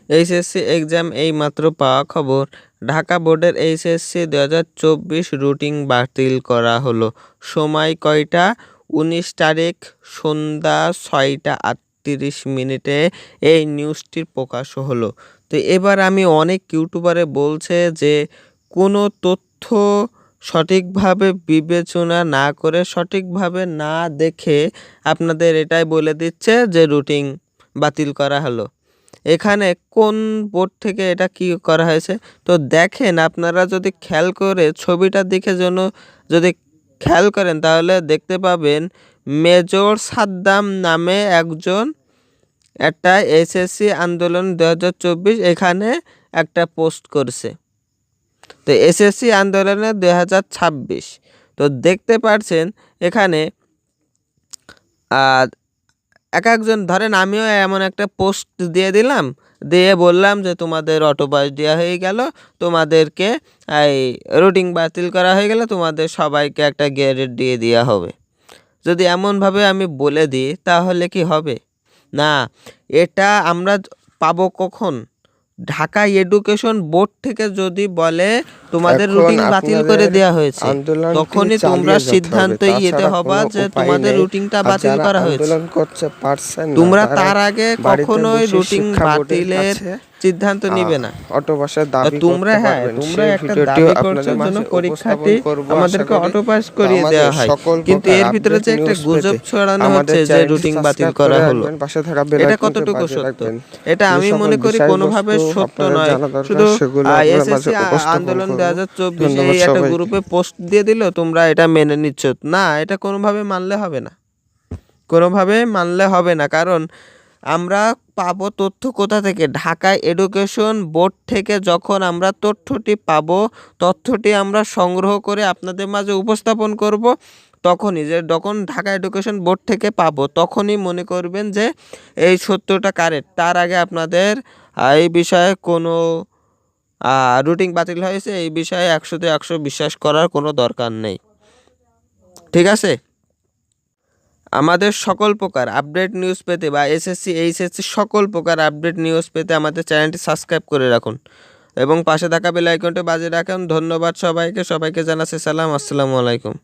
HSC exam এইমাত্র পাওয়া খবর, ঢাকা বোর্ডের এইচএসসি 2024 রুটিন বাতিল করা হলো। সময় কয়টা? 19 তারিখ সন্ধ্যা 6টা 38 মিনিটে এই নিউজটির প্রকাশ হলো। তো এবার আমি অনেক ইউটিউবারে বলছে যে কোনো তথ্য সঠিকভাবে বিবেচনা না করে, সঠিকভাবে না দেখে আপনাদের এটাই বলে দিচ্ছে যে রুটিন বাতিল করা হলো। এখানে কোন বোর্ড থেকে এটা কি করা হয়েছে? তো দেখেন, আপনারা যদি খেয়াল করে ছবিটার দিকে যদি খেয়াল করেন তাহলে দেখতে পাবেন মেজর সাদ্দাম নামে একজন একটা এসএসসি আন্দোলন 2024 এখানে একটা পোস্ট করছে। তো এসএসসি আন্দোলনে 2026 তো দেখতে পাচ্ছেন এখানে এক একজন, ধরেন আমিও এমন একটা পোস্ট দিয়ে দিলাম, দিয়ে বললাম যে তোমাদের অটো পাস দেওয়া হয়ে গেল, তোমাদেরকে এই রুটিন বাতিল করা হয়ে গেল, তোমাদের সবাইকে একটা গ্রেড দিয়ে দেওয়া হবে। যদি এমনভাবে আমি বলে দিই তাহলে কি হবে? না, এটা আমরা পাবো কখন? ঢাকা এডুকেশন বোর্ড থেকে যদি বলে তোমাদের রুটিন বাতিল করে দেওয়া হয়েছে, তখনই তোমরা সিদ্ধান্তই এতে হবা যে তোমাদের রুটিনটা বাতিল করা হয়েছে। তোমরা তার আগে কখনোই রুটিন বাতিলের সিদ্ধান্ত নিবে না। তোমরা একটা দাবি করছো জন্য পরীক্ষাটি আমাদেরকে অটো পাস করিয়ে দেওয়া হয়, কিন্তু এর ভিতরে যে একটা গুজব ছড়ানো হচ্ছে যে রুটিন বাতিল করা হলো, এটা কতটুকু সত্য? এটা আমি মনে করি কোনোভাবে সত্য নয়। শুধু এসএসসি আন্দোলন 2024 এই একটা গ্রুপে পোস্ট দিয়ে দিল, তোমরা এটা মেনে নিচ্ছ না, এটা কোনোভাবে মানলে হবে না। কারণ আমরা পাবো তথ্য কোথা থেকে? ঢাকা এডুকেশন বোর্ড থেকে যখন আমরা তথ্যটি পাবো, তথ্যটি আমরা সংগ্রহ করে আপনাদের মাঝে উপস্থাপন করব, যখন ঢাকা এডুকেশন বোর্ড থেকে পাবো তখনই মনে করবেন যে এই সত্যটা কারেক্ট। তার আগে আপনাদের এই বিষয়ে কোনো রুটিন বাতিল হয়েছে এই বিষয়ে 100তে 100 বিশ্বাস করার কোনো দরকার নেই। ঠিক আছে? আমাদের সকল প্রকার আপডেট নিউজ পেতে বা এসএসসি এইচএসসি সকল প্রকার আপডেট নিউজ পেতে আমাদের চ্যানেলটি সাবস্ক্রাইব করে রাখুন এবং পাশে থাকা বেল আইকনটি বাজিয়ে রাখুন। ধন্যবাদ সবাইকে জানাচ্ছি সালাম, আসসালামু আলাইকুম।